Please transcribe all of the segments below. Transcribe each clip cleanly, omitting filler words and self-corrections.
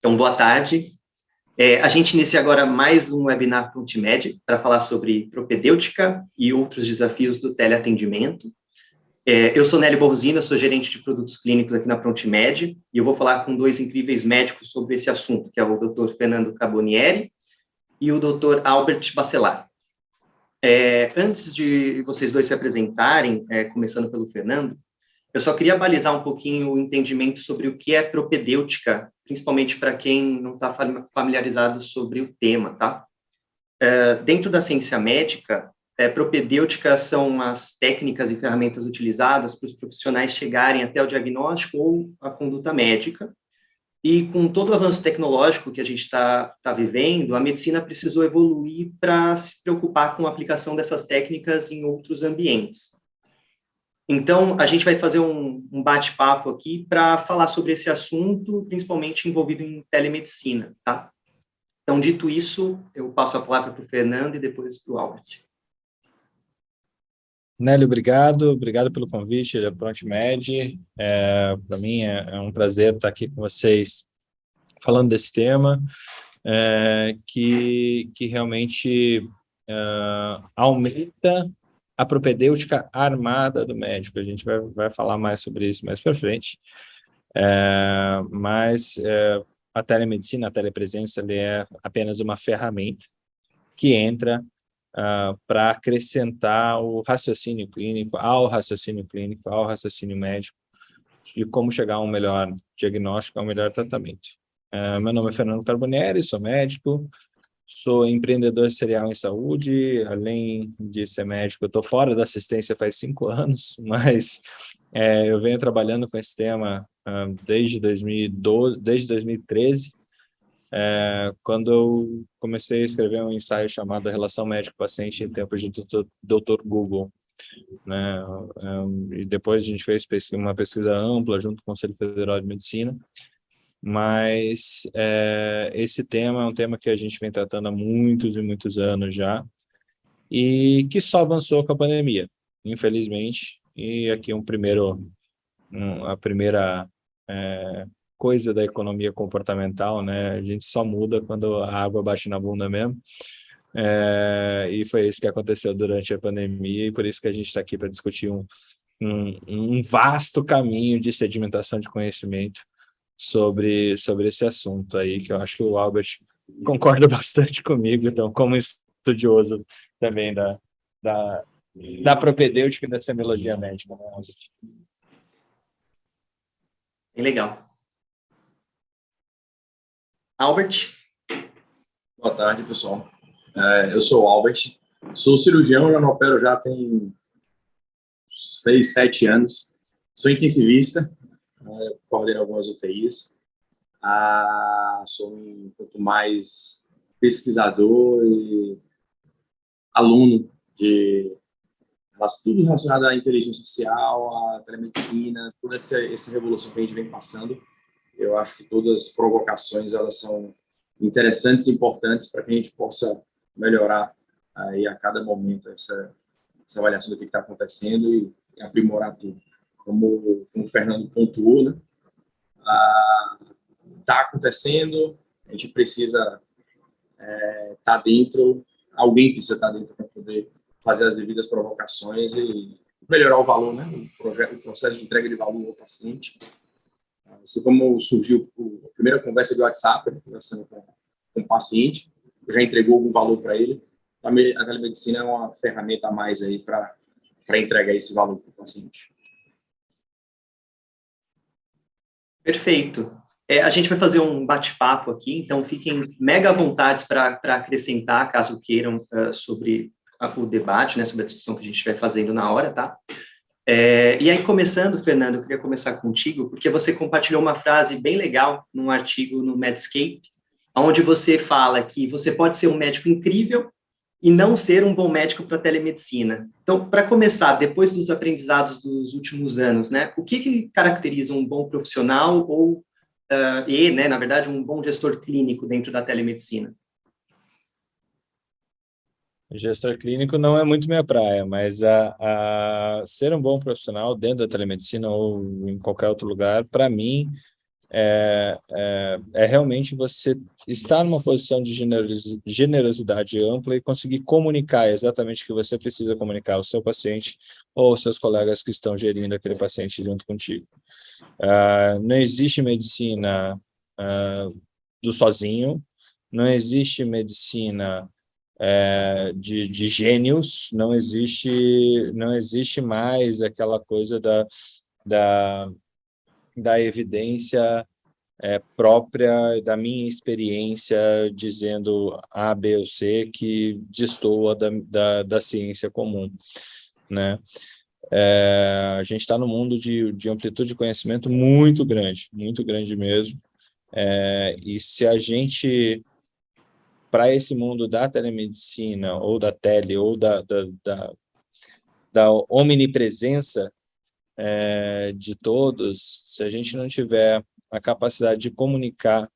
Então, boa tarde. A gente inicia agora mais um webinar ProntMed para falar sobre propedêutica e outros desafios do teleatendimento. Eu sou Nélio Borrosino, sou gerente de produtos clínicos aqui na ProntMed e eu vou falar com dois incríveis médicos sobre esse assunto, que é o Dr. Fernando Carbonieri e o Dr. Albert Bacelar. Antes de vocês dois se apresentarem, começando pelo Fernando, eu só queria balizar um pouquinho o entendimento sobre o que é propedêutica, principalmente para quem não está familiarizado sobre o tema, tá? Dentro da ciência médica, propedêutica são as técnicas e ferramentas utilizadas para os profissionais chegarem até o diagnóstico ou a conduta médica. E com todo o avanço tecnológico que a gente está vivendo, a medicina precisou evoluir para se preocupar com a aplicação dessas técnicas em outros ambientes. Então, a gente vai fazer um bate-papo aqui para falar sobre esse assunto, principalmente envolvido em telemedicina, tá? Então, dito isso, eu passo a palavra para o Fernando e depois para o Albert. Nélio, obrigado pelo convite da ProntMed. Para mim é um prazer estar aqui com vocês falando desse tema, que realmente aumenta a propedêutica armada do médico. A gente vai falar mais sobre isso mais para frente. Mas a telemedicina, a telepresença, ele é apenas uma ferramenta que entra para acrescentar ao raciocínio clínico, ao raciocínio médico, de como chegar a um melhor diagnóstico, a um melhor tratamento. Meu nome é Fernando Carbonieri, sou médico, sou empreendedor serial em saúde. Além de ser médico, eu estou fora da assistência faz 5 anos, mas eu venho trabalhando com esse tema desde 2013, quando eu comecei a escrever um ensaio chamado Relação Médico-Paciente em Tempos de Dr. Google, né? E depois a gente fez uma pesquisa ampla junto com o Conselho Federal de Medicina, mas esse tema é um tema que a gente vem tratando há muitos e muitos anos já, e que só avançou com a pandemia, infelizmente. E aqui a primeira coisa da economia comportamental, né? A gente só muda quando a água bate na bunda mesmo. E foi isso que aconteceu durante a pandemia, e por isso que a gente está aqui para discutir um vasto caminho de sedimentação de conhecimento sobre esse assunto aí, que eu acho que o Albert concorda bastante comigo, então, como estudioso também da propedêutica e da semiologia médica, né, Albert? Bem legal. Albert? Boa tarde, pessoal. Eu sou o Albert, sou cirurgião, já não opero já tem 6, 7 anos. Sou intensivista, coordeno algumas UTIs. Sou quanto mais pesquisador e aluno de tudo relacionado à inteligência artificial, à telemedicina, toda essa revolução que a gente vem passando. Eu acho que todas as provocações elas são interessantes e importantes para que a gente possa melhorar aí a cada momento essa avaliação do que está acontecendo e aprimorar tudo. Como o Fernando pontuou, né? Está acontecendo, a gente precisa estar dentro, alguém precisa estar dentro para poder fazer as devidas provocações e melhorar o valor, né? O processo de entrega de valor ao paciente. Assim como surgiu a primeira conversa de WhatsApp, conversando com o paciente, já entregou algum valor para ele. A telemedicina é uma ferramenta a mais aí para entregar esse valor para o paciente. Perfeito. A gente vai fazer um bate-papo aqui, então fiquem mega à vontade para acrescentar, caso queiram, sobre o debate, né, sobre a discussão que a gente estiver fazendo na hora, tá? E aí, começando, Fernando, eu queria começar contigo, porque você compartilhou uma frase bem legal num artigo no Medscape, onde você fala que você pode ser um médico incrível e não ser um bom médico para telemedicina. Então, para começar, depois dos aprendizados dos últimos anos, né, o que caracteriza um bom profissional né, na verdade, um bom gestor clínico dentro da telemedicina? Gestor clínico não é muito minha praia, mas ser um bom profissional dentro da telemedicina ou em qualquer outro lugar, para mim, é realmente você estar numa posição de generosidade ampla e conseguir comunicar exatamente o que você precisa comunicar ao seu paciente ou aos seus colegas que estão gerindo aquele paciente junto contigo. Não existe medicina do sozinho, não existe medicina de gênios, não existe mais aquela coisa da evidência própria da minha experiência dizendo A, B ou C que destoa da ciência comum, né? A gente está num mundo de amplitude de conhecimento muito grande mesmo. E se a gente, para esse mundo da telemedicina, ou da tele, ou da omnipresença de todos, se a gente não tiver a capacidade de comunicar,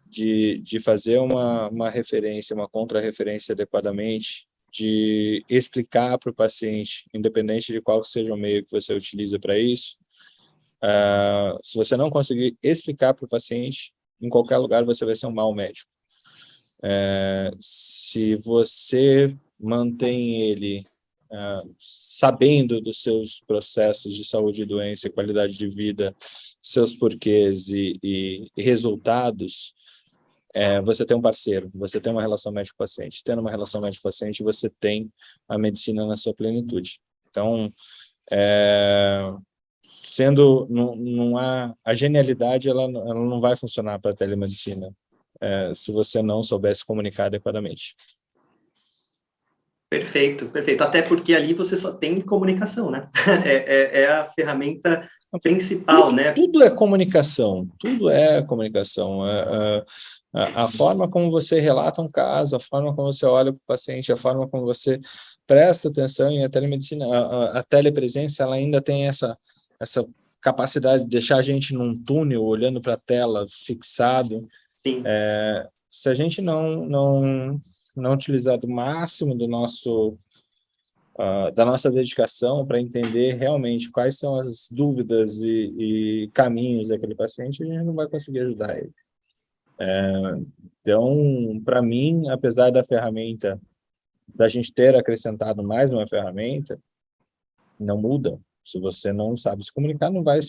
de fazer uma referência, uma contra-referência adequadamente, de explicar para o paciente, independente de qual seja o meio que você utiliza para isso, se você não conseguir explicar para o paciente, em qualquer lugar você vai ser um mau médico. Se você mantém ele sabendo dos seus processos de saúde e doença, qualidade de vida, seus porquês e resultados, você tem um parceiro, você tem uma relação médico-paciente. Tendo uma relação médico-paciente, você tem a medicina na sua plenitude. Então, não há a genialidade, ela não vai funcionar para a telemedicina se você não souber se comunicar adequadamente. Perfeito, perfeito. Até porque ali você só tem comunicação, né? É a ferramenta principal, né? Tudo é comunicação, tudo é comunicação. A forma como você relata um caso, a forma como você olha para o paciente, a forma como você presta atenção, e a telemedicina, a telepresença, ela ainda tem essa capacidade de deixar a gente num túnel, olhando para a tela, fixado. Sim. Se a gente não utilizar do máximo da nossa dedicação para entender realmente quais são as dúvidas e caminhos daquele paciente, a gente não vai conseguir ajudar ele. Então, para mim, apesar da gente ter acrescentado mais uma ferramenta, não muda. Se você não sabe se comunicar, não vai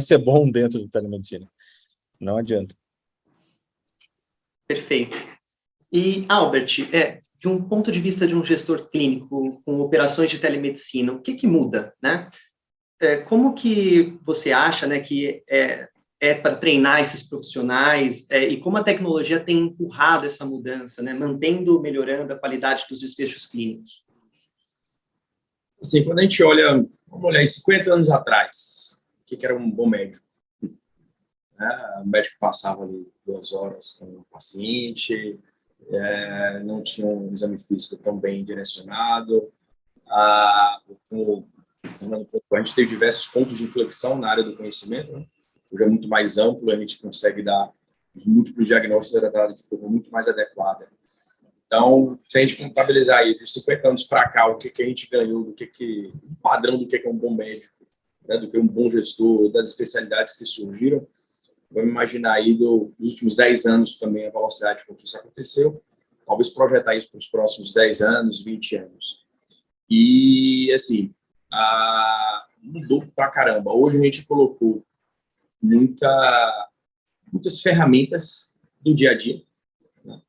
ser bom dentro da telemedicina. Não adianta. Perfeito. E, Albert, de um ponto de vista de um gestor clínico com operações de telemedicina, o que muda, né? Como que você acha, né, que para treinar esses profissionais e como a tecnologia tem empurrado essa mudança, né, melhorando a qualidade dos desfechos clínicos? Assim, quando a gente olha, vamos olhar 50 anos atrás, o que era um bom médico? O médico passava ali 2 horas com o paciente, não tinha um exame físico tão bem direcionado. Como a gente teve diversos pontos de inflexão na área do conhecimento, né? Hoje é muito mais amplo, a gente consegue dar os múltiplos diagnósticos de forma muito mais adequada. Então, se a gente contabilizar aí dos 50 anos para cá, o que a gente ganhou, o padrão do que é um bom médico, né, do que é um bom gestor, das especialidades que surgiram, vamos imaginar aí dos últimos 10 anos também a velocidade com que isso aconteceu, talvez projetar isso para os próximos 10 anos, 20 anos. E, assim, mudou pra caramba. Hoje a gente colocou muitas ferramentas do dia a dia, né?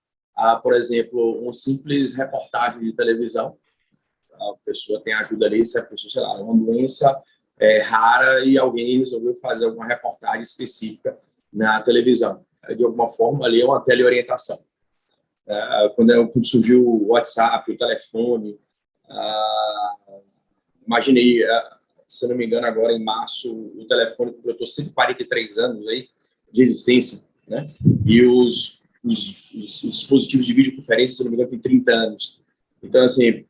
Por exemplo, uma simples reportagem de televisão, a pessoa tem ajuda ali, se a pessoa, sei lá, uma doença rara e alguém resolveu fazer alguma reportagem específica na televisão. De alguma forma, ali é uma teleorientação. Quando surgiu o WhatsApp, o telefone, imaginei, se não me engano, agora em março, o telefone completou 143 anos aí de existência, né? E os dispositivos de videoconferência, se não me engano, tem 30 anos. Então, assim,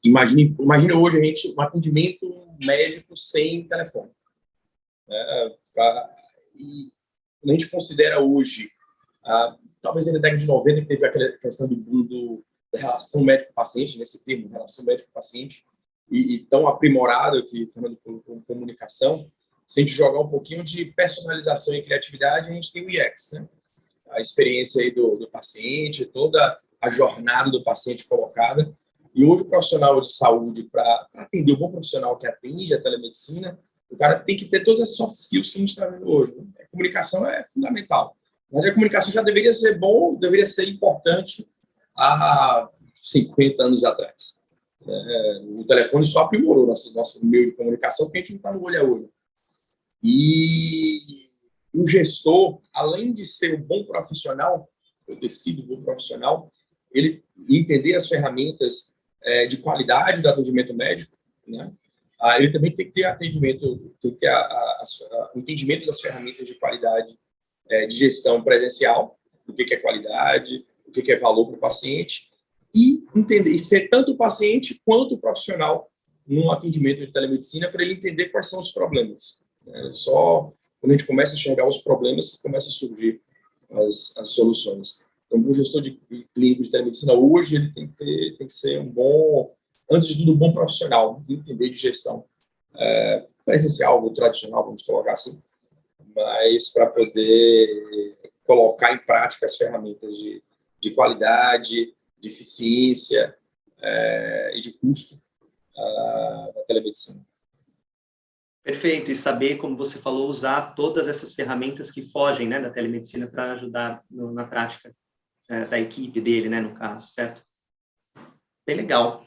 imagine hoje a gente um atendimento médico sem telefone. E quando a gente considera hoje, talvez na década de 90, que teve aquela questão do boom da relação médico-paciente, nesse termo, relação médico-paciente, e tão aprimorado que, falando com comunicação, Se a gente jogar um pouquinho de personalização e criatividade, a gente tem o UX, né? A experiência aí do paciente, toda a jornada do paciente colocada. E hoje o profissional de saúde, para atender o bom profissional que atende a telemedicina, o cara tem que ter todas as soft skills que a gente está vendo hoje, né? A comunicação é fundamental. Mas a comunicação já deveria ser bom, deveria ser importante há 50 anos atrás. O telefone só aprimorou nosso meio de comunicação, porque a gente não está no olho a olho. E o gestor, além de ser um bom profissional, ou ter sido um bom profissional, ele entender as ferramentas de qualidade do atendimento médico, né? Ele também tem que ter atendimento, tem que ter o entendimento das ferramentas de qualidade de gestão presencial, do que é qualidade, o que é valor para o paciente, e entender, e ser tanto o paciente quanto o profissional no atendimento de telemedicina, para ele entender quais são os problemas. Só quando a gente começa a enxergar os problemas, começa a surgir as soluções. Então, o gestor de clínico de telemedicina hoje, ele tem que ser um bom, antes de tudo, um bom profissional, entender de gestão presencial ou tradicional, vamos colocar assim, mas para poder colocar em prática as ferramentas de qualidade, de eficiência e de custo da telemedicina. Perfeito, e saber, como você falou, usar todas essas ferramentas que fogem, né, da telemedicina para ajudar na prática da equipe dele, né, no caso, certo? Bem legal.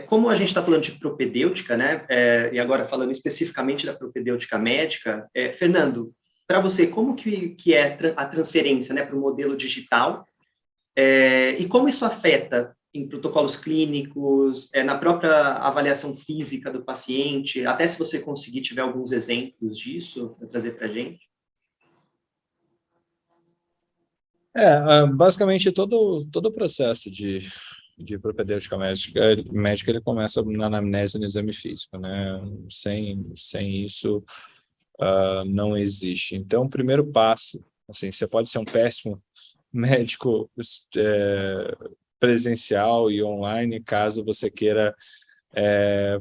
Como a gente está falando de propedêutica, né, e agora falando especificamente da propedêutica médica, Fernando, para você, como que é a transferência, né, para o modelo digital e como isso afeta em protocolos clínicos, na própria avaliação física do paciente, até se você conseguir tiver alguns exemplos disso para trazer para a gente? Basicamente todo o processo de propedêutica médica ele começa na anamnese e no exame físico, né? Sem isso, não existe. Então, o primeiro passo, assim, você pode ser um péssimo médico presencial e online, caso você queira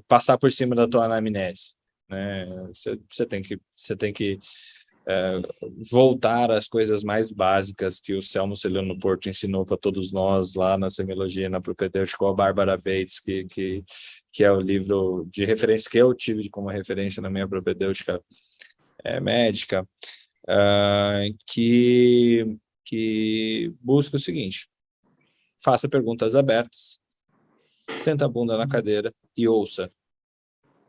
passar por cima da tua anamnese, né? Você tem que voltar às coisas mais básicas que o Selmo Celino Porto ensinou para todos nós lá na semiologia, na propedêutica, com a Bárbara Bates, que é o livro de referência que eu tive como referência na minha propedêutica médica, que busca o seguinte: faça perguntas abertas, senta a bunda na cadeira e ouça.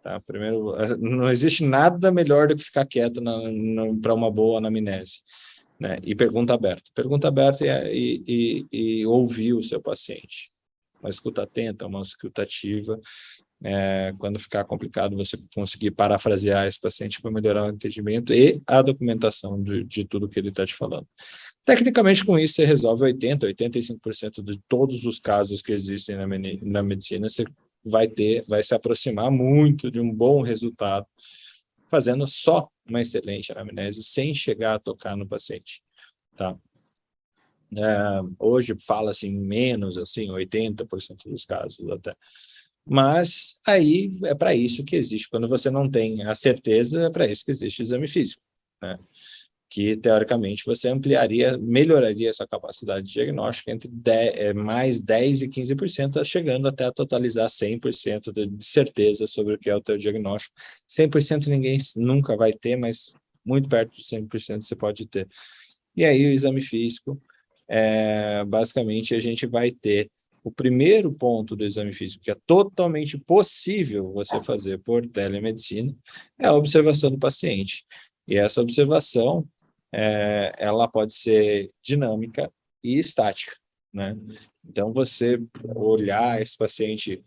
Tá? Primeiro, não existe nada melhor do que ficar quieto para uma boa anamnese, né? E pergunta aberta. Pergunta aberta e ouvir o seu paciente. Uma escuta atenta, uma escuta ativa. Quando ficar complicado, você conseguir parafrasear esse paciente para melhorar o entendimento e a documentação de tudo que ele está te falando. Tecnicamente, com isso, você resolve 85% de todos os casos que existem na medicina. Você vai se aproximar muito de um bom resultado, fazendo só uma excelente anamnese, sem chegar a tocar no paciente. Tá? Hoje fala-se em menos, assim, 80% dos casos até. Mas aí é para isso que existe. Quando você não tem a certeza, é para isso que existe o exame físico, né? Que, teoricamente, você melhoraria essa capacidade de diagnóstico entre mais 10% e 15%, chegando até a totalizar 100% de certeza sobre o que é o teu diagnóstico. 100% ninguém nunca vai ter, mas muito perto de 100% você pode ter. E aí o exame físico, basicamente, a gente vai ter o primeiro ponto do exame físico, que é totalmente possível você fazer por telemedicina, é a observação do paciente. E essa observação, ela pode ser dinâmica e estática, né? Então, você olhar esse paciente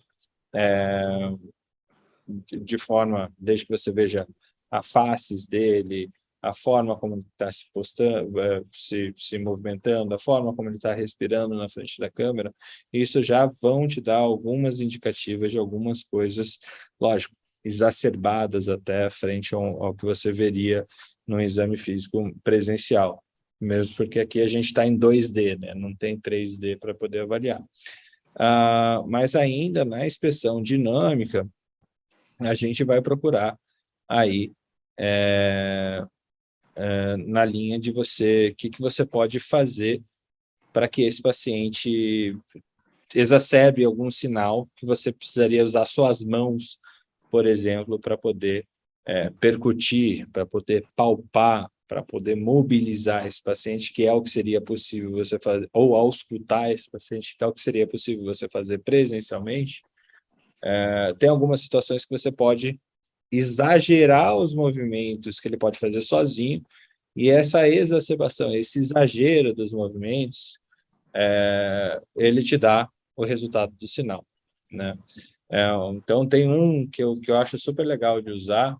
de forma, desde que você veja a faces dele, a forma como ele está se postando, se movimentando, a forma como ele está respirando na frente da câmera, isso já vão te dar algumas indicativas de algumas coisas, lógico, exacerbadas até frente ao que você veria no exame físico presencial, mesmo porque aqui a gente está em 2D, né? Não tem 3D para poder avaliar. Mas ainda na inspeção dinâmica, a gente vai procurar aí na linha de o que você pode fazer para que esse paciente exacerbe algum sinal que você precisaria usar suas mãos, por exemplo, para poder percutir, para poder palpar, para poder mobilizar esse paciente, que é o que seria possível você fazer, ou auscultar esse paciente, que é o que seria possível você fazer presencialmente. Tem algumas situações que você pode exagerar os movimentos que ele pode fazer sozinho, e essa exacerbação, esse exagero dos movimentos, ele te dá o resultado do sinal, né? Então, tem um que eu acho super legal de usar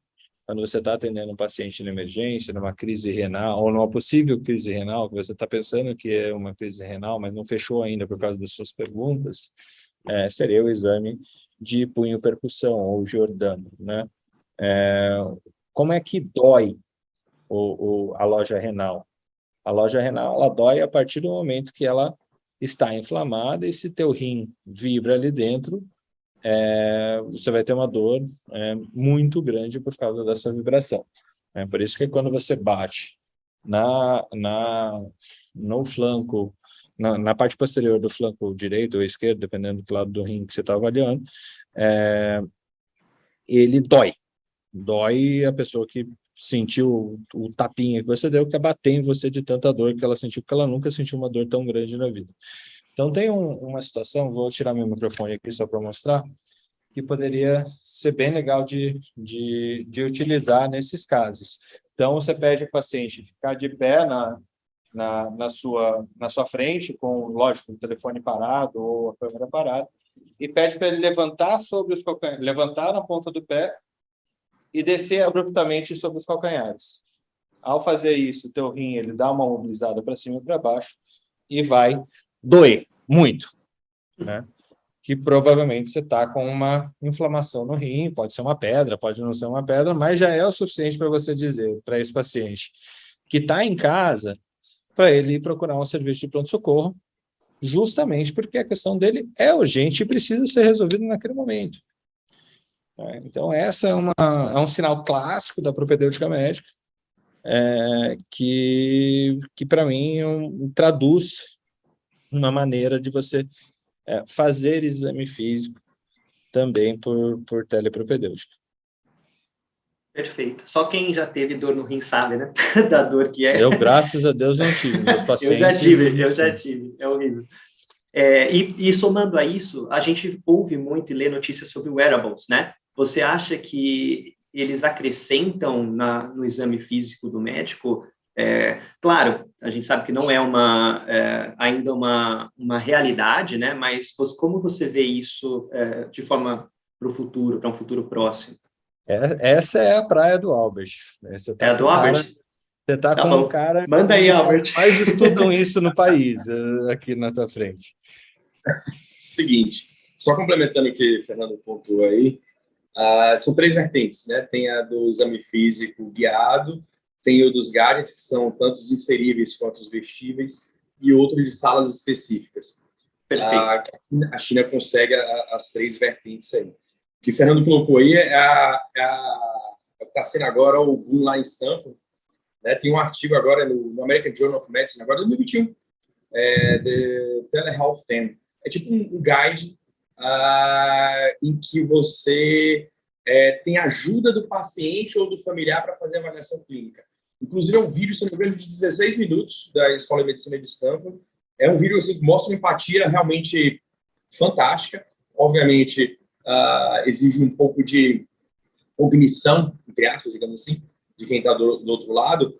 quando você está atendendo um paciente na emergência, numa crise renal, ou numa possível crise renal, que você está pensando que é uma crise renal, mas não fechou ainda por causa das suas perguntas, seria o exame de punho-percussão, ou Giordano, né? Como é que dói a loja renal? A loja renal, ela dói a partir do momento que ela está inflamada, e se teu rim vibra ali dentro, você vai ter uma dor muito grande por causa dessa vibração. Por isso que quando você bate no flanco, na parte posterior do flanco direito ou esquerdo, dependendo do lado do rim que você está avaliando, ele dói. Dói a pessoa que sentiu o tapinha que você deu, que é bater em você de tanta dor que ela sentiu, porque ela nunca sentiu uma dor tão grande na vida. Então, tem uma situação, vou tirar meu microfone aqui só para mostrar, que poderia ser bem legal de utilizar nesses casos. Então, você pede ao paciente ficar de pé na sua frente, com, lógico, o telefone parado ou a câmera parada, e pede para ele levantar sobre os calcanhares, levantar na ponta do pé e descer abruptamente sobre os calcanhares. Ao fazer isso, o teu rim ele dá uma mobilizada para cima e para baixo e vai doer muito, né? Que provavelmente você está com uma inflamação no rim, pode ser uma pedra, pode não ser uma pedra, mas já é o suficiente para você dizer para esse paciente que está em casa, para ele ir procurar um serviço de pronto-socorro, justamente porque a questão dele é urgente e precisa ser resolvida naquele momento. Então, essa é um sinal clássico da propedêutica médica, que para mim traduz uma maneira de você fazer exame físico também por telepropedêutica. Perfeito. Só quem já teve dor no rim sabe, né? Da dor que é. Eu, graças a Deus, não tive. Meus pacientes... Eu já tive. É horrível. E somando a isso, a gente ouve muito e lê notícias sobre wearables, né? Você acha que eles acrescentam no exame físico do médico? Claro, a gente sabe que não é ainda uma realidade, né? Mas como você vê isso de forma para o futuro, para um futuro próximo? Essa é a praia do Albert. Você tá a do Albert? Você está Tá com bom. um cara... Manda aí, Albert. Mais estudam isso no país, aqui na tua frente. Seguinte, só complementando o que o Fernando pontuou aí, são 3 vertentes, né? Tem a do exame físico guiado, tem o dos gadgets, que são tanto os inseríveis quanto os vestíveis, e outro de salas específicas. Perfeito. A China consegue as 3 vertentes aí. O que o Fernando colocou aí está sendo agora o boom lá em Stanford, né? Tem um artigo agora no American Journal of Medicine, agora de 2021, The Telehealth 10. É tipo um guide em que você tem ajuda do paciente ou do familiar para fazer a avaliação clínica. Inclusive, é um vídeo, se não me engano, de 16 minutos da Escola de Medicina de Stanford. É um vídeo assim, que mostra uma empatia realmente fantástica. Obviamente, exige um pouco de cognição, entre aspas, digamos assim, de quem está do outro lado.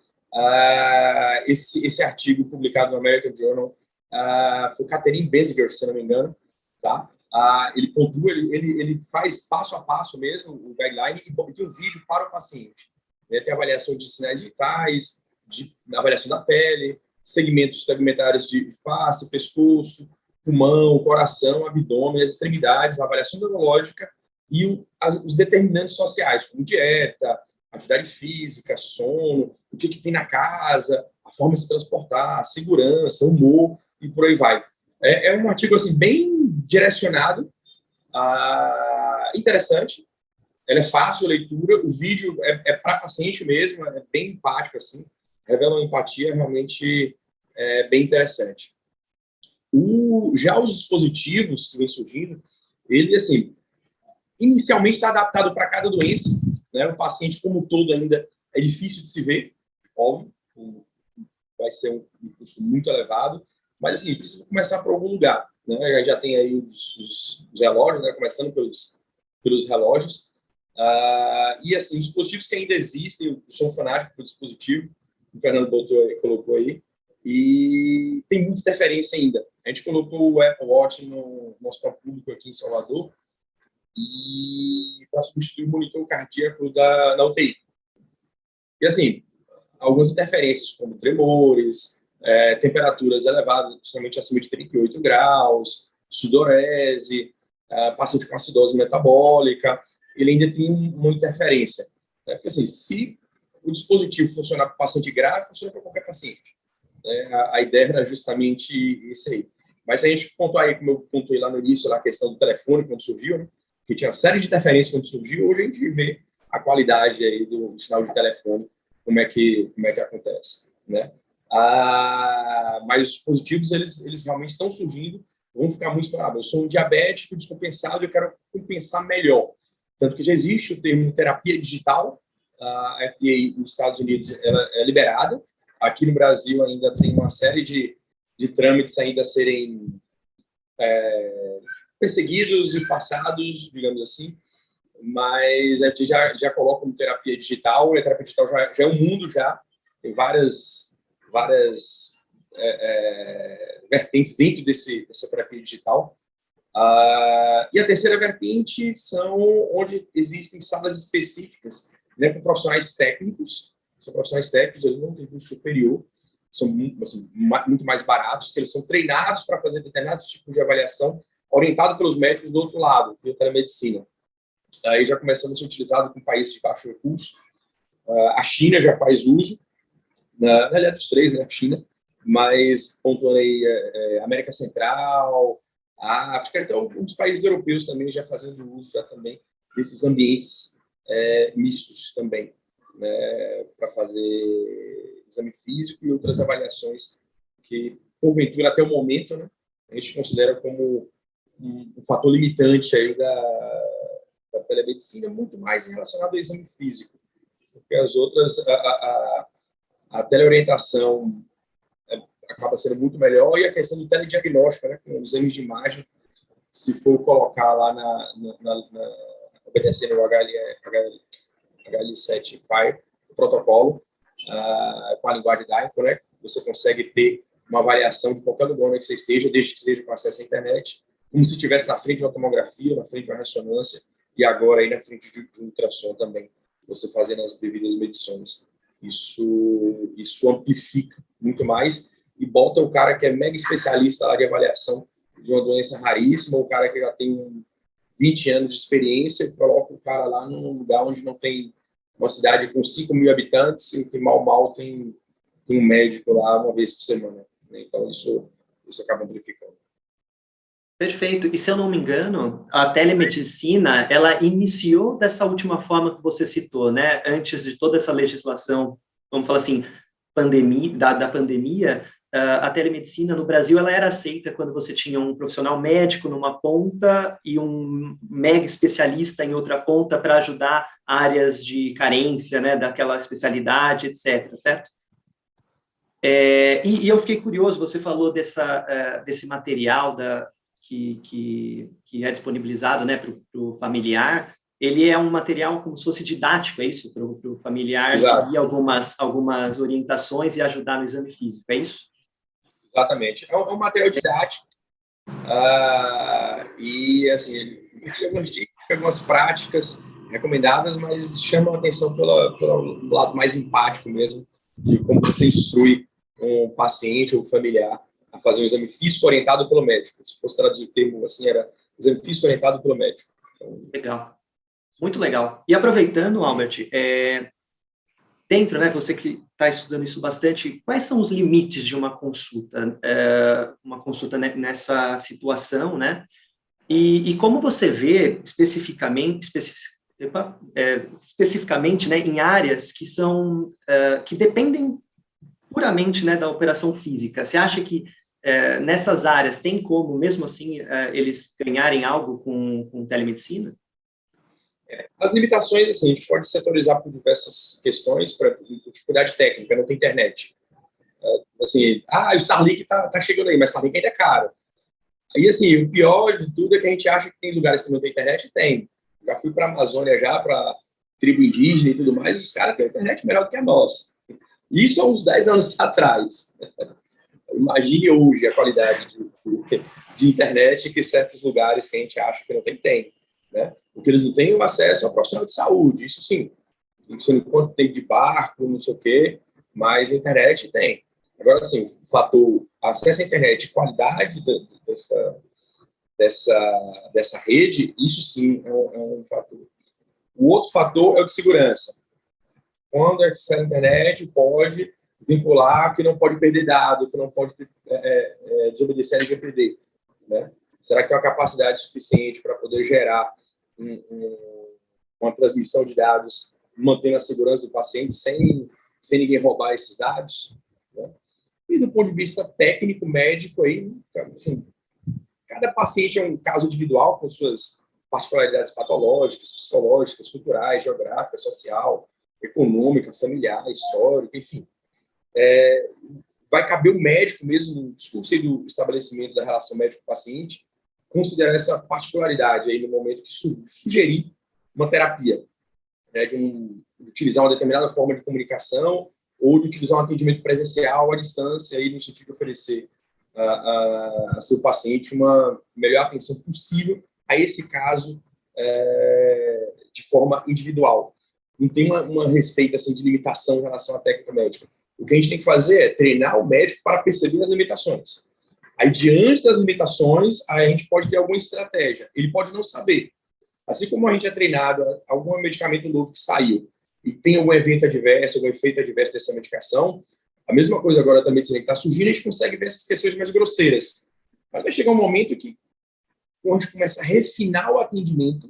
Esse artigo publicado no American Journal foi Catherine Benziger, se não me engano, tá? Ele pontua, ele faz passo a passo mesmo o guideline e tem um vídeo para o paciente. Tem avaliação de sinais vitais, avaliação da pele, segmentos segmentários de face, pescoço, pulmão, coração, abdômen, as extremidades, a avaliação neurológica e os determinantes sociais, como dieta, atividade física, sono, o que tem na casa, a forma de se transportar, segurança, humor e por aí vai. É um artigo assim, bem direcionado, interessante, ela é fácil a leitura, o vídeo é para paciente mesmo, é bem empático, assim, revela uma empatia realmente bem interessante. Já os dispositivos que vem surgindo, ele, assim, inicialmente está adaptado para cada doença, né? O paciente como um todo ainda é difícil de se ver, óbvio, vai ser um custo muito elevado, mas, assim, precisa começar por algum lugar, né? Já tem aí os relógios, né? Começando pelos relógios, e, assim, os dispositivos que ainda existem, eu sou um fanático do dispositivo, o Fernando colocou aí, e tem muita interferência ainda. A gente colocou o Apple Watch no nosso público aqui em Salvador, e para substituir o monitor cardíaco da UTI. E, assim, algumas interferências, como tremores, temperaturas elevadas, principalmente acima de 38 graus, sudorese, paciente com acidose metabólica, ele ainda tem uma interferência. Né? Porque, assim, se o dispositivo funcionar para paciente grave, funciona para qualquer paciente. A ideia era justamente isso aí. Mas a gente pontuou aí, como eu pontuei lá no início, lá a questão do telefone, quando surgiu, né? Que tinha uma série de interferências quando surgiu, hoje a gente vê a qualidade aí do sinal de telefone, como é que acontece, né? Mas os dispositivos, eles realmente estão surgindo, vão ficar muito explorados. Eu sou um diabético descompensado e eu quero compensar melhor. Tanto que já existe o termo terapia digital, a FDA nos Estados Unidos ela é liberada, aqui no Brasil ainda tem uma série de trâmites ainda a serem perseguidos e passados, digamos assim, mas a gente já coloca como terapia digital, e a terapia digital já é um mundo já, tem várias vertentes dentro dessa terapia digital. E a terceira vertente são onde existem salas específicas, né, com profissionais técnicos. São profissionais técnicos, eles não têm curso superior, são muito mais baratos, eles são treinados para fazer determinados tipos de avaliação, orientado pelos médicos do outro lado, pela telemedicina. Aí já começando a ser utilizado com países de baixo recurso. A China já faz uso, na realidade dos três, né, a China, mas pontuando aí América Central, a África, então alguns países europeus também já fazendo uso já também desses ambientes mistos também, né, para fazer exame físico e outras avaliações que, porventura, até o momento, né, a gente considera como um fator limitante aí da telemedicina, muito mais relacionado ao exame físico, porque as outras, a teleorientação acaba sendo muito melhor, e a questão do telediagnóstico, né, com exames de imagem, se for colocar lá obedecendo o HL7 Fire, o protocolo, com a linguagem DICO, né, você consegue ter uma avaliação de qualquer lugar onde você esteja, desde que esteja com acesso à internet, como se estivesse na frente de uma tomografia, na frente de uma ressonância, e agora aí na frente de um ultrassom também, você fazendo as devidas medições. Isso amplifica muito mais e bota o cara que é mega especialista lá de avaliação de uma doença raríssima, o cara que já tem 20 anos de experiência, e coloca o cara lá num lugar onde não tem uma cidade com 5 mil habitantes, e que mal tem um médico lá uma vez por semana. Então, isso acaba amplificando. Perfeito. E se eu não me engano, a telemedicina, ela iniciou dessa última forma que você citou, né? Antes de toda essa legislação, vamos falar assim, da pandemia, a telemedicina no Brasil, ela era aceita quando você tinha um profissional médico numa ponta e um mega especialista em outra ponta para ajudar áreas de carência, né? Daquela especialidade, etc., certo? E eu fiquei curioso, você falou desse material que é disponibilizado, né, para o familiar. Ele é um material como se fosse didático, é isso? Para o familiar Exato. seguir algumas orientações e ajudar no exame físico, é isso? Exatamente. É um material didático. E, assim, ele tem algumas dicas, algumas práticas recomendadas, mas chama a atenção pelo lado mais empático mesmo, de como você instrui um paciente ou familiar a fazer um exame físico orientado pelo médico. Se fosse traduzir o termo assim, era exame físico orientado pelo médico. Então, legal. Muito legal. E aproveitando, Albert, dentro, né, você que está estudando isso bastante, quais são os limites de uma consulta nessa situação, né? E como você vê especificamente especificamente, né, em áreas que são que dependem puramente, né, da operação física. Você acha que nessas áreas tem como, mesmo assim, eles ganharem algo com telemedicina? As limitações, assim, a gente pode setorizar por diversas questões, para dificuldade técnica, não tem internet. Assim, o Starlink tá chegando aí, mas Starlink ainda é caro. Aí, assim, o pior de tudo é que a gente acha que tem lugares que não tem internet, tem. Já fui para a Amazônia, para tribo indígena e tudo mais, os caras têm internet melhor do que a nossa. Isso há uns 10 anos atrás. Imagine hoje a qualidade de internet que certos lugares que a gente acha que não tem, né? Porque eles não têm o acesso ao profissional de saúde, isso sim. Isso enquanto tem de barco, não sei o quê, mas a internet tem. Agora, assim, o fator acesso à internet, qualidade dessa rede, isso sim é um fator. O outro fator é o de segurança. Quando acessar a internet, pode vincular que não pode perder dado, que não pode desobedecer a LGPD, né? Será que é uma capacidade suficiente para poder gerar uma transmissão de dados, mantendo a segurança do paciente sem ninguém roubar esses dados, né? E do ponto de vista técnico, médico, aí, assim, cada paciente é um caso individual com suas particularidades patológicas, psicológicas, culturais, geográficas, social, econômica, familiar, histórica, enfim. Vai caber o médico mesmo, no discurso do estabelecimento da relação médico-paciente, considerar essa particularidade aí no momento que sugerir uma terapia, né, de utilizar uma determinada forma de comunicação ou de utilizar um atendimento presencial à distância, aí, no sentido de oferecer a seu paciente uma melhor atenção possível a esse caso de forma individual. Não tem uma receita assim, de limitação em relação à técnica médica. O que a gente tem que fazer é treinar o médico para perceber as limitações. Aí, diante das limitações, a gente pode ter alguma estratégia. Ele pode não saber. Assim como a gente é treinado a algum medicamento novo que saiu e tem algum evento adverso, algum efeito adverso dessa medicação, a mesma coisa agora da medicina que está surgindo, a gente consegue ver essas questões mais grosseiras. Mas vai chegar um momento que, quando a gente começa a refinar o atendimento,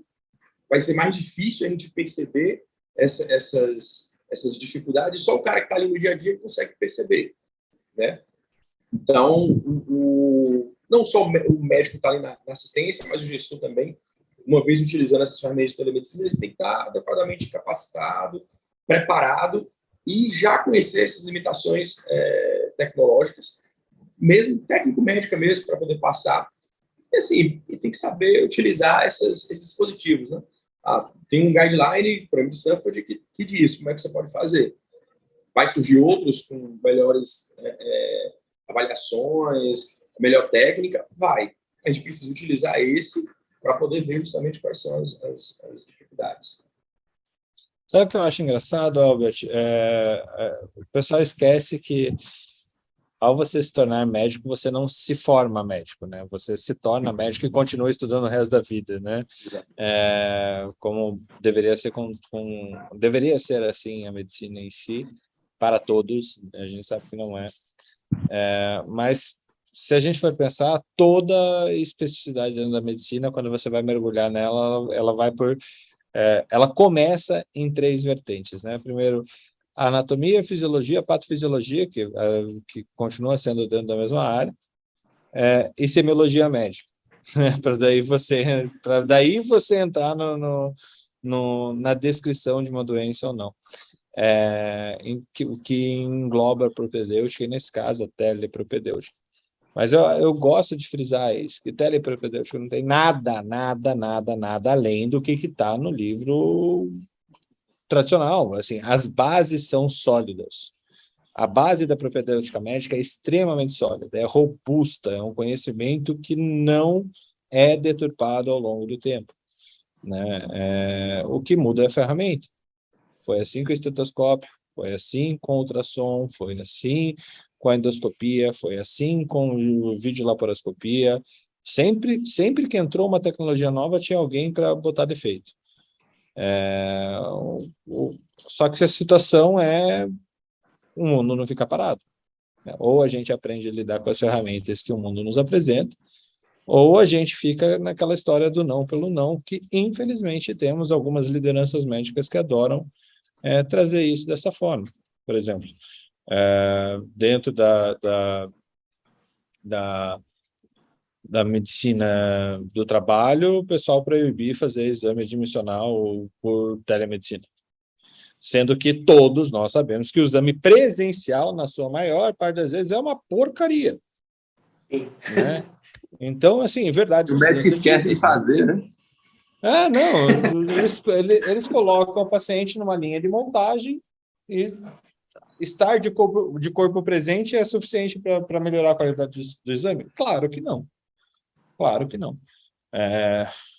vai ser mais difícil a gente perceber essas dificuldades. Só o cara que está ali no dia a dia consegue perceber, né? Então, não só o médico está ali na assistência, mas o gestor também, uma vez utilizando essas ferramentas de telemedicina, eles têm que estar adequadamente capacitado, preparado e já conhecer essas limitações tecnológicas, mesmo técnico-médica mesmo, para poder passar. E assim, tem que saber utilizar esses dispositivos, né? Tem um guideline, por exemplo, de Stanford, que diz como é que você pode fazer. Vai surgir outros com melhores avaliações, melhor técnica, vai. A gente precisa utilizar esse para poder ver justamente quais são as dificuldades. Sabe o que eu acho engraçado, Albert? O pessoal esquece que, ao você se tornar médico, você não se forma médico, né? Você se torna médico e continua estudando o resto da vida, né? Como deveria ser deveria ser assim a medicina em si, para todos. A gente sabe que não é. Mas se a gente for pensar, toda a especificidade dentro da medicina, quando você vai mergulhar nela, ela começa em 3 vertentes, né? Primeiro, a anatomia, fisiologia, patofisiologia, que continua sendo dentro da mesma área, e semiologia médica, para daí você entrar na descrição de uma doença ou não. O que engloba a propedêutica, e nesse caso a telepropedêutica. Mas eu gosto de frisar isso, que telepropedêutica não tem nada além do que está no livro tradicional. Assim, as bases são sólidas. A base da propedêutica médica é extremamente sólida, é robusta, é um conhecimento que não é deturpado ao longo do tempo, né? O que muda é a ferramenta. Foi assim com o estetoscópio, foi assim com o ultrassom, foi assim com a endoscopia, foi assim com o videolaparoscopia. Sempre que entrou uma tecnologia nova, tinha alguém para botar defeito. Só que a situação o mundo não fica parado, né? Ou a gente aprende a lidar com as ferramentas que o mundo nos apresenta, ou a gente fica naquela história do não pelo não, que infelizmente temos algumas lideranças médicas que adoram trazer isso dessa forma. Por exemplo, dentro da medicina do trabalho, o pessoal proibir fazer exame admissional por telemedicina. Sendo que todos nós sabemos que o exame presencial, na sua maior parte das vezes, é uma porcaria. Sim. Né? Então, assim, verdade. O médico esquece de fazer, né? Não, eles colocam o paciente numa linha de montagem e estar de corpo presente é suficiente para melhorar a qualidade do exame? Claro que não. Claro que não.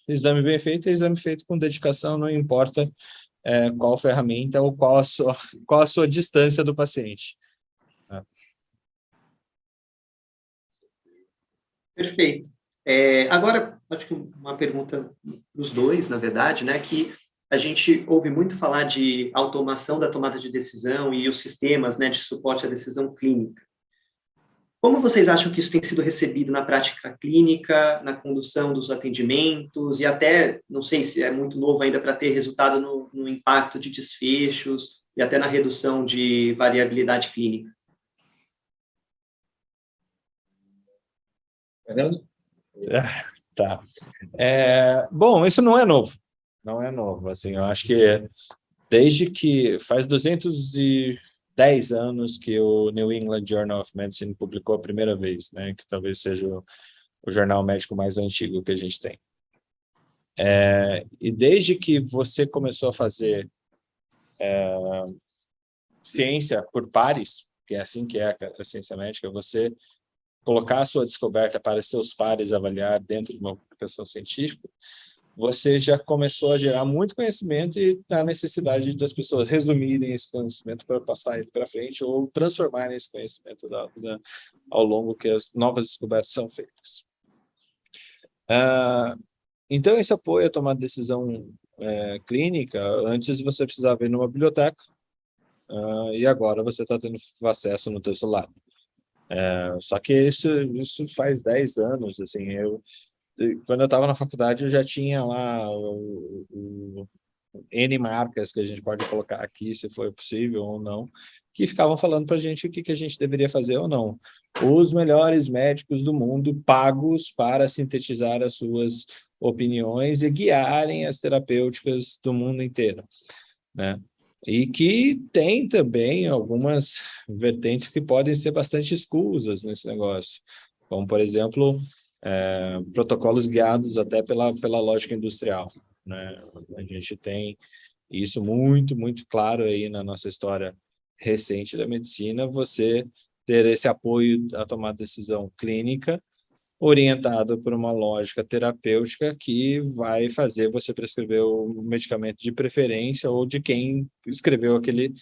Exame bem feito é exame feito com dedicação, não importa qual ferramenta ou qual a sua distância do paciente. Perfeito. Agora, acho que uma pergunta dos dois, na verdade, né, que a gente ouve muito falar de automação da tomada de decisão e os sistemas, né, de suporte à decisão clínica. Como vocês acham que isso tem sido recebido na prática clínica, na condução dos atendimentos e até, não sei se é muito novo ainda para ter resultado no impacto de desfechos e até na redução de variabilidade clínica? Fernando? Tá. Bom, isso não é novo. Não é novo. Assim, eu acho que desde que faz 210 anos que o New England Journal of Medicine publicou a primeira vez, né, que talvez seja o jornal médico mais antigo que a gente tem. E desde que você começou a fazer ciência por pares, que é assim que é a ciência médica, você colocar a sua descoberta para seus pares avaliar dentro de uma publicação científica, você já começou a gerar muito conhecimento e a necessidade das pessoas resumirem esse conhecimento para passar ele para frente ou transformarem esse conhecimento ao longo que as novas descobertas são feitas. Então, esse apoio a tomar decisão clínica, antes você precisava ir numa biblioteca, e agora você está tendo acesso no teu celular. Só que isso faz 10 anos, assim, quando eu estava na faculdade, eu já tinha lá o N marcas que a gente pode colocar aqui, se for possível ou não, que ficavam falando para a gente o que a gente deveria fazer ou não. Os melhores médicos do mundo pagos para sintetizar as suas opiniões e guiarem as terapêuticas do mundo inteiro, né? E que tem também algumas vertentes que podem ser bastante escusas nesse negócio, como, por exemplo, protocolos guiados até pela lógica industrial, né? A gente tem isso muito, muito claro aí na nossa história recente da medicina, você ter esse apoio a tomar decisão clínica orientado por uma lógica terapêutica que vai fazer você prescrever o medicamento de preferência ou de quem escreveu aquele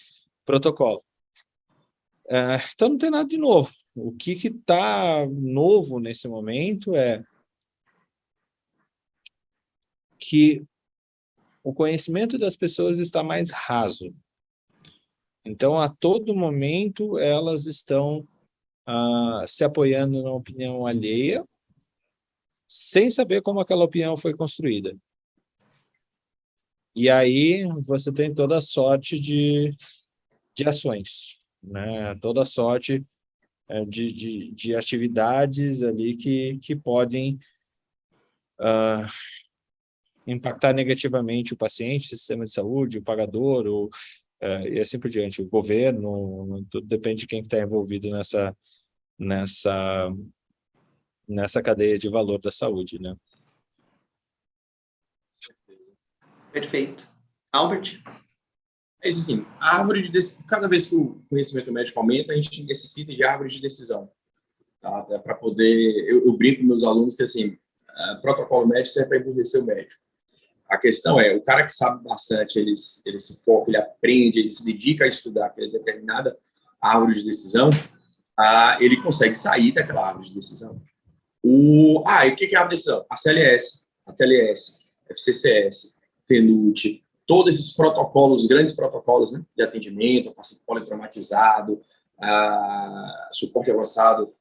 protocolo. Então, não tem nada de novo. O que está novo nesse momento é que o conhecimento das pessoas está mais raso. Então, a todo momento, elas estão se apoiando na opinião alheia, sem saber como aquela opinião foi construída. E aí você tem toda a sorte de ações, né? Toda a sorte de atividades ali que podem impactar negativamente o paciente, o sistema de saúde, o pagador, e assim por diante, o governo, tudo depende de quem está envolvido nessa cadeia de valor da saúde, né? Perfeito. Albert? É isso, assim, a árvore de decisão, cada vez que o conhecimento médico aumenta, a gente necessita de árvore de decisão, tá? Para poder, eu brinco com meus alunos que, assim, protocolo médico serve para emburrecer o médico. A questão é, o cara que sabe bastante, ele se foca, ele aprende, ele se dedica a estudar aquela determinada árvore de decisão, ele consegue sair daquela árvore de decisão. E o que é a árvore de decisão? A CLS, a TLS, FCCS, TENUT, todos esses protocolos, grandes protocolos, né, de atendimento, paciente politraumatizado, suporte avançado,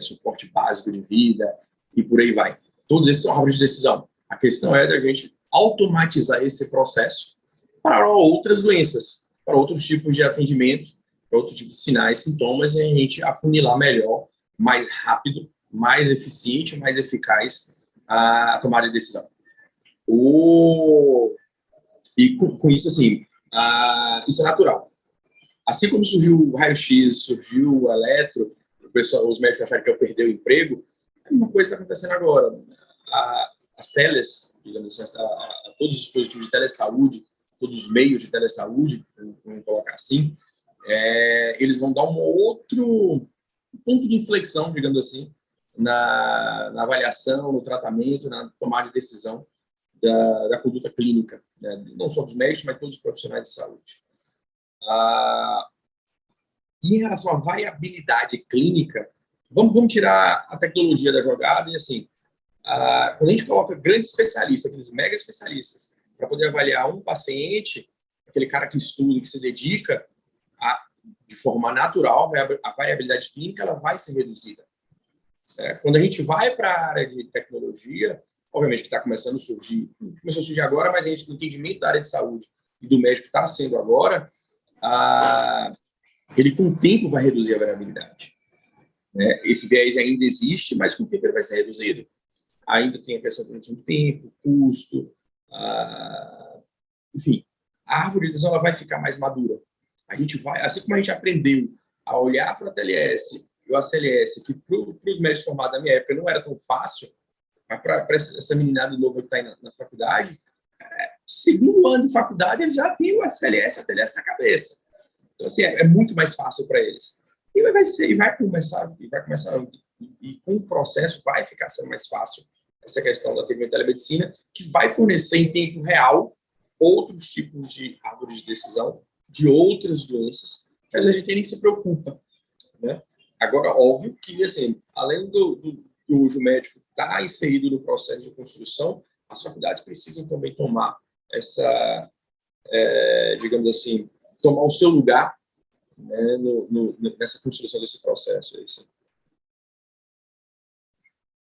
suporte básico de vida, e por aí vai. Todos esses são árvores de decisão. A questão é da gente automatizar esse processo para outras doenças, para outros tipos de atendimento, para outros tipos de sinais, sintomas, e a gente afunilar melhor, mais rápido, mais eficiente, mais eficaz a tomada de decisão. E com isso, assim, isso é natural. Assim como surgiu o raio-x, surgiu o eletro, os médicos acharam que eu perdi o emprego, a mesma coisa está acontecendo agora. As teles, digamos assim, todos os dispositivos de telesaúde, todos os meios de telesaúde, vamos colocar assim, eles vão dar um outro ponto de inflexão, digamos assim, na avaliação, no tratamento, na tomada de decisão da conduta clínica, né? Não só dos médicos, mas todos os profissionais de saúde. E em relação à variabilidade clínica, vamos tirar a tecnologia da jogada e, assim, quando a gente coloca grandes especialistas, aqueles mega especialistas, para poder avaliar um paciente, aquele cara que estuda, que se dedica, de forma natural, a variabilidade clínica ela vai ser reduzida. Quando a gente vai para a área de tecnologia, obviamente que está começando a surgir, começou a surgir agora, mas a gente, no entendimento da área de saúde e do médico está sendo agora, ele com o tempo vai reduzir a variabilidade. Esse viés ainda existe, mas com o tempo ele vai ser reduzido. Ainda tem a questão da redução do tempo, custo, enfim, a árvore de decisão ela vai ficar mais madura. A gente vai, assim como a gente aprendeu a olhar para o TLS e o ACLS, que para os médicos formados da minha época não era tão fácil, mas para essa meninada nova que está aí na faculdade, segundo ano de faculdade, ele já tem o ACLS e o TLS na cabeça. Então, assim, é muito mais fácil para eles. E vai começar, e com o processo vai ficar sendo mais fácil essa questão da telemedicina, que vai fornecer em tempo real outros tipos de árvores de decisão de outras doenças, que às vezes a gente nem se preocupa, né? Agora, óbvio que, assim, além do hoje o médico está inserido no processo de construção, as faculdades precisam também tomar essa, digamos assim, tomar o seu lugar, né, nessa construção desse processo.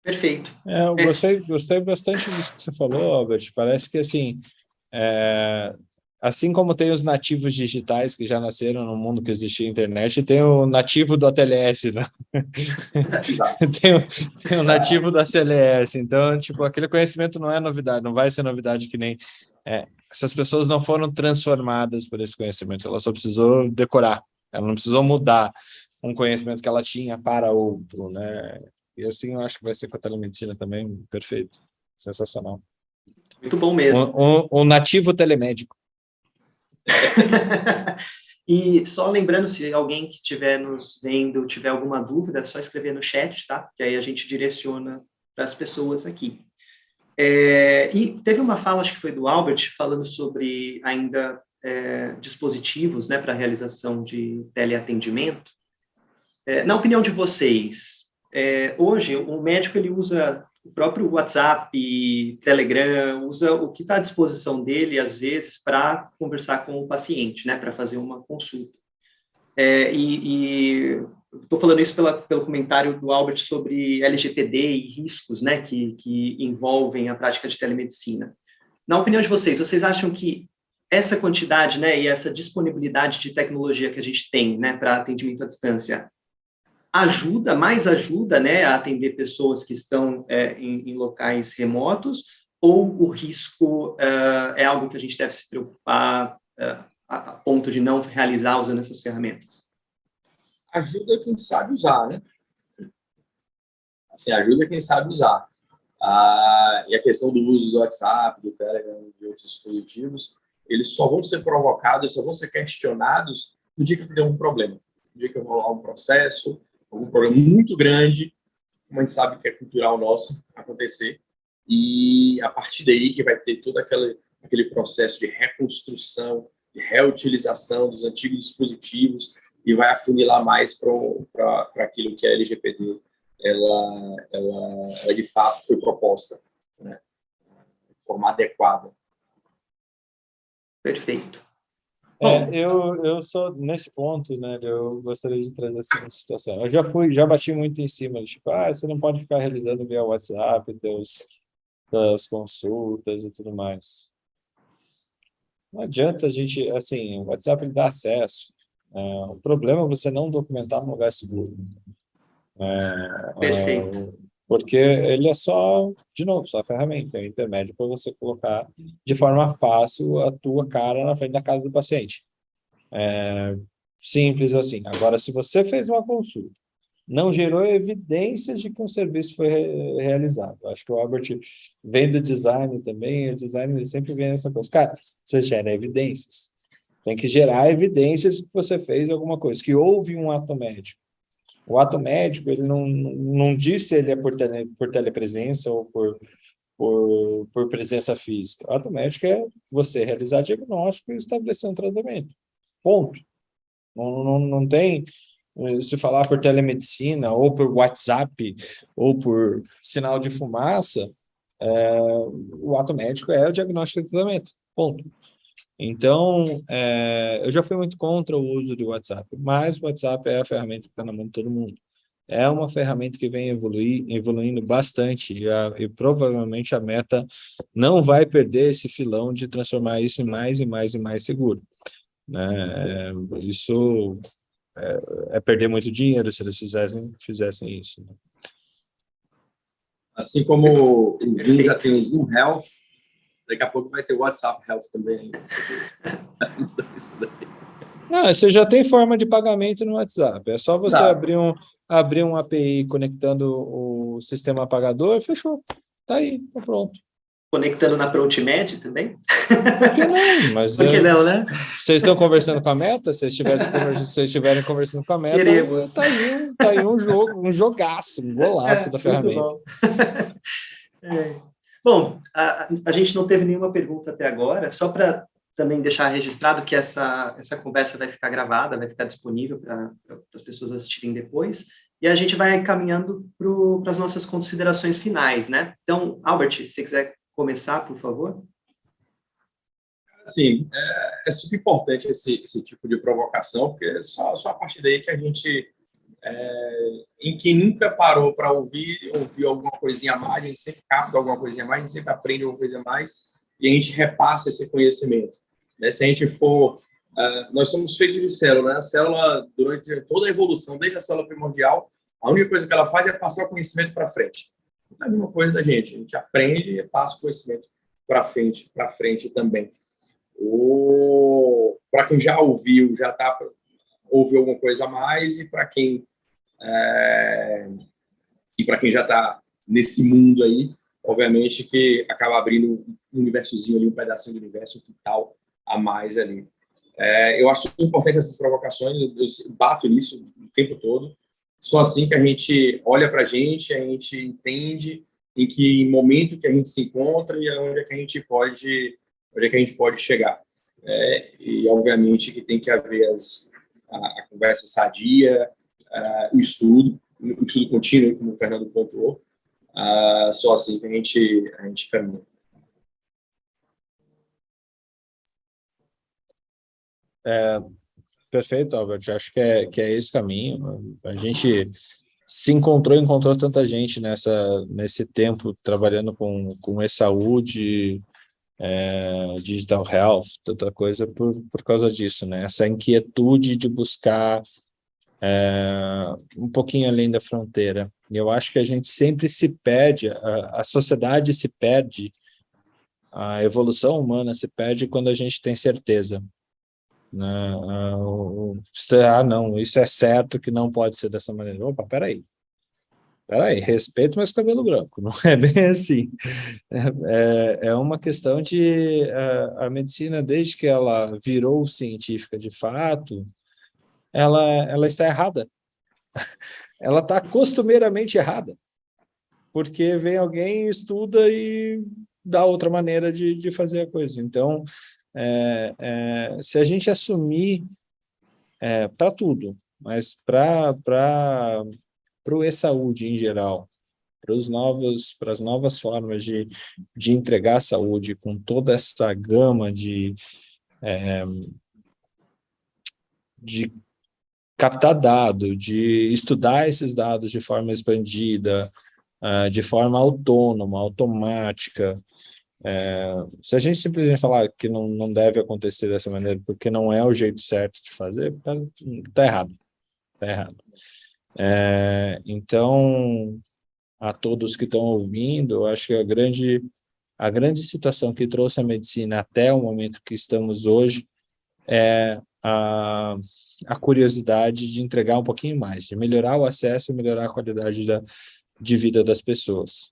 Perfeito. Eu gostei bastante disso que você falou, Albert. Parece que, assim, assim como tem os nativos digitais que já nasceram no mundo que existia a internet, tem o nativo do ATLS, né? tem o nativo do ACLS. Então, tipo, aquele conhecimento não é novidade, não vai ser novidade que nem... essas pessoas não foram transformadas por esse conhecimento, ela só precisou decorar, ela não precisou mudar um conhecimento que ela tinha para outro, né? E assim eu acho que vai ser com a telemedicina também, perfeito, sensacional. Muito bom mesmo. Um nativo telemédico. E só lembrando, se alguém que estiver nos vendo tiver alguma dúvida, é só escrever no chat, tá? Que aí a gente direciona para as pessoas aqui. E teve uma fala, acho que foi do Albert, falando sobre ainda dispositivos, né, para realização de teleatendimento. Na opinião de vocês, hoje o médico ele usa o próprio WhatsApp, Telegram, usa o que está à disposição dele, às vezes, para conversar com o paciente, né, para fazer uma consulta. Estou falando isso pelo comentário do Albert sobre LGPD e riscos, né, que envolvem a prática de telemedicina. Na opinião de vocês acham que essa quantidade, né, e essa disponibilidade de tecnologia que a gente tem, né, para atendimento à distância ajuda, né, a atender pessoas que estão em locais remotos, ou o risco é algo que a gente deve se preocupar a ponto de não realizar usando essas ferramentas? Ajuda quem sabe usar, né? Assim, ajuda quem sabe usar. E a questão do uso do WhatsApp, do Telegram, de outros dispositivos, eles só vão ser provocados, só vão ser questionados no dia que der um problema. No dia que rolar um processo, algum problema muito grande, como a gente sabe que é cultural nosso acontecer, e a partir daí que vai ter todo aquele processo de reconstrução, de reutilização dos antigos dispositivos, e vai afunilar mais para aquilo que a LGPD ela de fato foi proposta, né, de forma adequada. Perfeito. Bom, Eu sou nesse ponto, né? Eu gostaria de trazer essa situação. Já bati muito em cima, tipo, você não pode ficar realizando via WhatsApp, das consultas e tudo mais. Não adianta a gente, assim, o WhatsApp ele dá acesso. O problema é você não documentar no lugar seguro. perfeito. Porque ele é só, de novo, só a ferramenta, é o intermédio para você colocar de forma fácil a tua cara na frente da casa do paciente. Simples assim. Agora, se você fez uma consulta, não gerou evidências de que um serviço foi realizado. Acho que o Albert vem do design também, o design ele sempre vem nessa coisa. Cara, você gera evidências. Tem que gerar evidências que você fez alguma coisa, que houve um ato médico. O ato médico, ele não diz se ele é por telepresença ou por presença física. O ato médico é você realizar diagnóstico e estabelecer um tratamento. Ponto. Não tem se falar por telemedicina, ou por WhatsApp, ou por sinal de fumaça, o ato médico é o diagnóstico e tratamento. Ponto. Então, eu já fui muito contra o uso do WhatsApp, mas o WhatsApp é a ferramenta que está na mão de todo mundo. É uma ferramenta que vem evoluindo bastante e provavelmente a Meta não vai perder esse filão de transformar isso em mais e mais e mais seguro, né? Isso é perder muito dinheiro se eles fizessem isso, né? Assim como o Zoom já tem o Zoom Health, daqui a pouco vai ter o WhatsApp Health também. Não, você já tem forma de pagamento no WhatsApp. É só você Exato. abrir um API conectando o sistema apagador, fechou. Tá aí, tá pronto. Conectando na ProTmed também? Por que não? Mas Por que não, né? vocês estão conversando com a Meta? Se vocês estiverem conversando com a Meta, Queremos. tá aí um jogo, um jogaço, um golaço da Muito ferramenta. bom. Bom, a gente não teve nenhuma pergunta até agora, só para também deixar registrado que essa conversa vai ficar gravada, vai ficar disponível para as pessoas assistirem depois, e a gente vai caminhando para as nossas considerações finais, né? Então, Albert, se você quiser começar, por favor. Sim, é super importante esse tipo de provocação, porque é só a partir daí que a gente, em quem nunca parou para ouvir alguma coisinha a mais, a gente sempre capta alguma coisinha a mais, a gente sempre aprende alguma coisa a mais, e a gente repassa esse conhecimento, né? Se a gente for... nós somos feitos de célula, né? A célula, durante toda a evolução, desde a célula primordial, a única coisa que ela faz é passar o conhecimento para frente. É a mesma coisa da gente, a gente aprende e passa o conhecimento para frente também. Para quem já ouviu, ouviu alguma coisa a mais, e para quem já está nesse mundo aí, obviamente que acaba abrindo um universozinho ali, um pedacinho do universo, um quintal a mais ali. Eu acho importante essas provocações, eu bato nisso o tempo todo. Só assim que a gente olha para a gente entende em que momento que a gente se encontra e onde é que a gente pode chegar. E, obviamente, que tem que haver a conversa sadia, o estudo contínuo, como o Fernando pontuou. Só assim que a gente caminha. Perfeito, Albert. Acho que é esse caminho. A gente se encontrou tanta gente nesse tempo trabalhando com e-saúde, digital health, tanta coisa por causa disso, né? Essa inquietude de buscar um pouquinho além da fronteira. E eu acho que a gente sempre se perde, a sociedade se perde, a evolução humana se perde quando a gente tem certeza, né? Não, isso é certo que não pode ser dessa maneira. Opa, peraí, respeito meus cabelo branco, não é bem assim. É uma questão de a medicina, desde que ela virou científica de fato, ela está errada. Ela está costumeiramente errada, porque vem alguém, estuda e dá outra maneira de fazer a coisa. Então, se a gente assumir para tudo, mas para o e-saúde em geral, para as novas formas de entregar saúde, com toda essa gama de captar dado, de estudar esses dados de forma expandida, de forma autônoma, automática. Se a gente simplesmente falar que não deve acontecer dessa maneira, porque não é o jeito certo de fazer, tá errado. Tá errado. Então, a todos que estão ouvindo, eu acho que a grande situação que trouxe a medicina até o momento que estamos hoje é a curiosidade de entregar um pouquinho mais, de melhorar o acesso e melhorar a qualidade de vida das pessoas.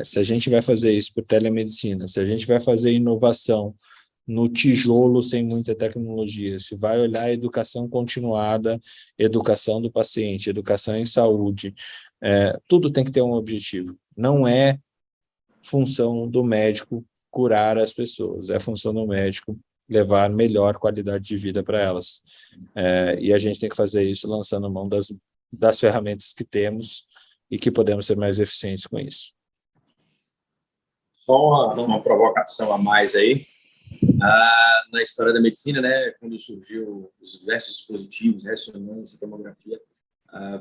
Se a gente vai fazer isso por telemedicina, se a gente vai fazer inovação no tijolo sem muita tecnologia, se vai olhar a educação continuada, educação do paciente, educação em saúde, tudo tem que ter um objetivo. Não é função do médico curar as pessoas, é função do médico levar melhor qualidade de vida para elas. E a gente tem que fazer isso lançando mão das ferramentas que temos e que podemos ser mais eficientes com isso. Só uma provocação a mais aí. Na história da medicina, né, quando surgiu os diversos dispositivos, ressonância, tomografia,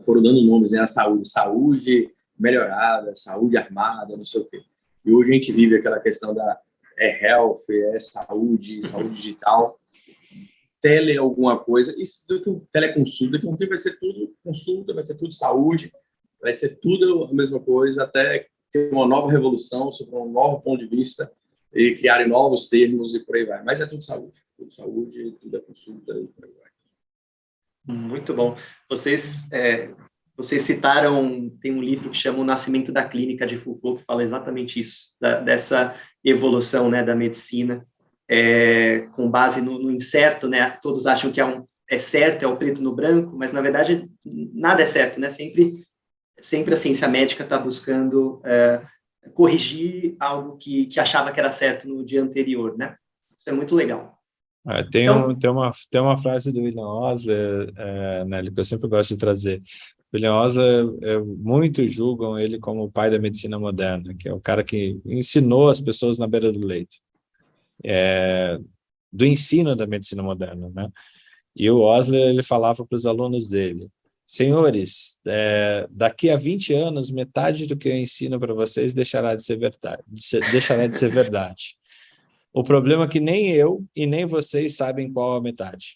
foram dando nomes, né, a saúde melhorada, saúde armada, não sei o quê. E hoje a gente vive aquela questão da health, saúde digital, tele alguma coisa, isso do teleconsulta, que um dia vai ser tudo consulta, vai ser tudo saúde, vai ser tudo a mesma coisa, até ter uma nova revolução sobre um novo ponto de vista e criarem novos termos e por aí vai. Mas é tudo saúde, tudo é consulta e por aí vai. Muito bom. Vocês citaram, tem um livro que chama O Nascimento da Clínica, de Foucault, que fala exatamente isso, dessa evolução, né, da medicina, com base no incerto, né? Todos acham que é certo, é o preto no branco, mas, na verdade, nada é certo, né? Sempre a ciência médica está buscando corrigir algo que achava que era certo no dia anterior, né? Isso é muito legal. Tem uma frase do William Osler, Nelly, que eu sempre gosto de trazer. William Osler, muitos julgam ele como o pai da medicina moderna, que é o cara que ensinou as pessoas na beira do leito, do ensino da medicina moderna, né? E o Osler, ele falava para os alunos dele: senhores, daqui a 20 anos, metade do que eu ensino para vocês deixará de ser verdade. O problema é que nem eu e nem vocês sabem qual a metade.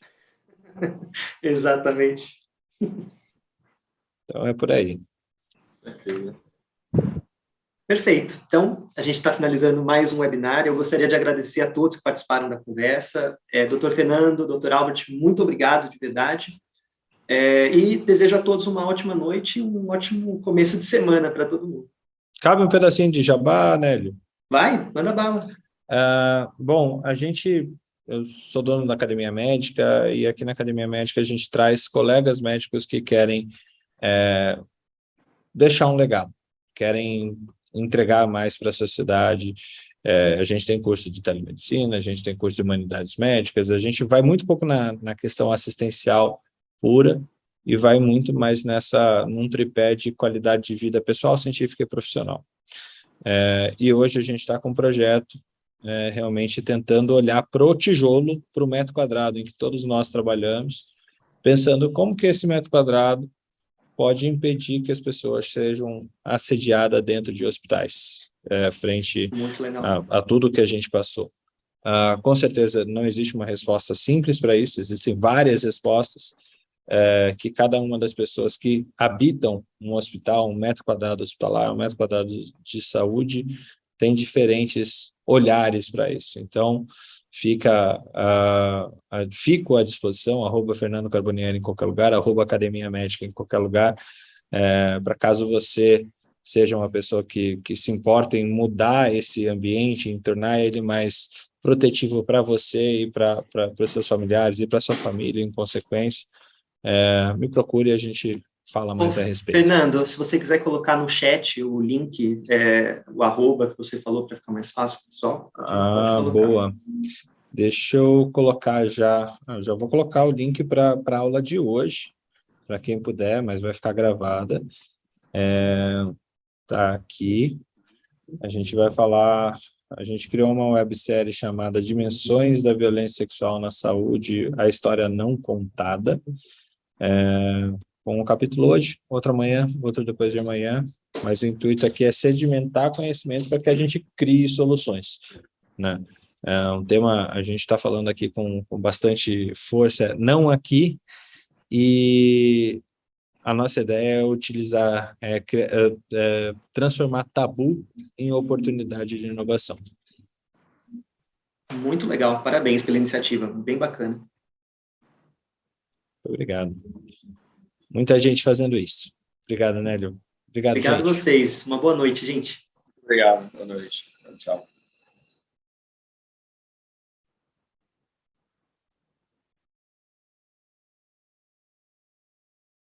Exatamente. Então é por aí. Perfeito. Então, a gente está finalizando mais um webinar. Eu gostaria de agradecer a todos que participaram da conversa. Dr. Fernando, Dr. Albert, muito obrigado de verdade. E desejo a todos uma ótima noite e um ótimo começo de semana para todo mundo. Cabe um pedacinho de jabá, Nélio? Vai, manda bala. Bom, eu sou dono da Academia Médica e aqui na Academia Médica a gente traz colegas médicos que querem deixar um legado, querem entregar mais para a sociedade. A gente tem curso de telemedicina, a gente tem curso de humanidades médicas, a gente vai muito pouco na questão assistencial pura e vai muito mais num tripé de qualidade de vida pessoal, científica e profissional. E hoje a gente está com um projeto realmente tentando olhar para o tijolo, para o metro quadrado em que todos nós trabalhamos, pensando como que esse metro quadrado pode impedir que as pessoas sejam assediadas dentro de hospitais, frente a tudo que a gente passou. Com certeza não existe uma resposta simples para isso, existem várias respostas, que cada uma das pessoas que habitam um hospital, um metro quadrado hospitalar, um metro quadrado de saúde, tem diferentes olhares para isso. Então, fico à disposição, @Fernando Carbonieri em qualquer lugar, @Academia Médica em qualquer lugar, para caso você seja uma pessoa que se importa em mudar esse ambiente, em tornar ele mais protetivo para você e para os seus familiares e para sua família, em consequência, me procure e a gente fala mais a respeito. Fernando, se você quiser colocar no chat o link, o @ que você falou para ficar mais fácil, pessoal. Boa. Deixa eu colocar já vou colocar o link para a aula de hoje, para quem puder, mas vai ficar gravada. Tá aqui. A gente vai falar A gente criou uma websérie chamada Dimensões da Violência Sexual na Saúde, a história não contada, com um capítulo hoje, outro amanhã, outro depois de amanhã, mas o intuito aqui é sedimentar conhecimento para que a gente crie soluções, né? É um tema, a gente está falando aqui com bastante força, não aqui, e a nossa ideia é utilizar, transformar tabu em oportunidade de inovação. Muito legal, parabéns pela iniciativa, bem bacana. Obrigado. Muita gente fazendo isso. Obrigado, Nélio. Obrigado, Obrigado a gente. vocês, uma boa noite, gente. Obrigado, boa noite. Tchau.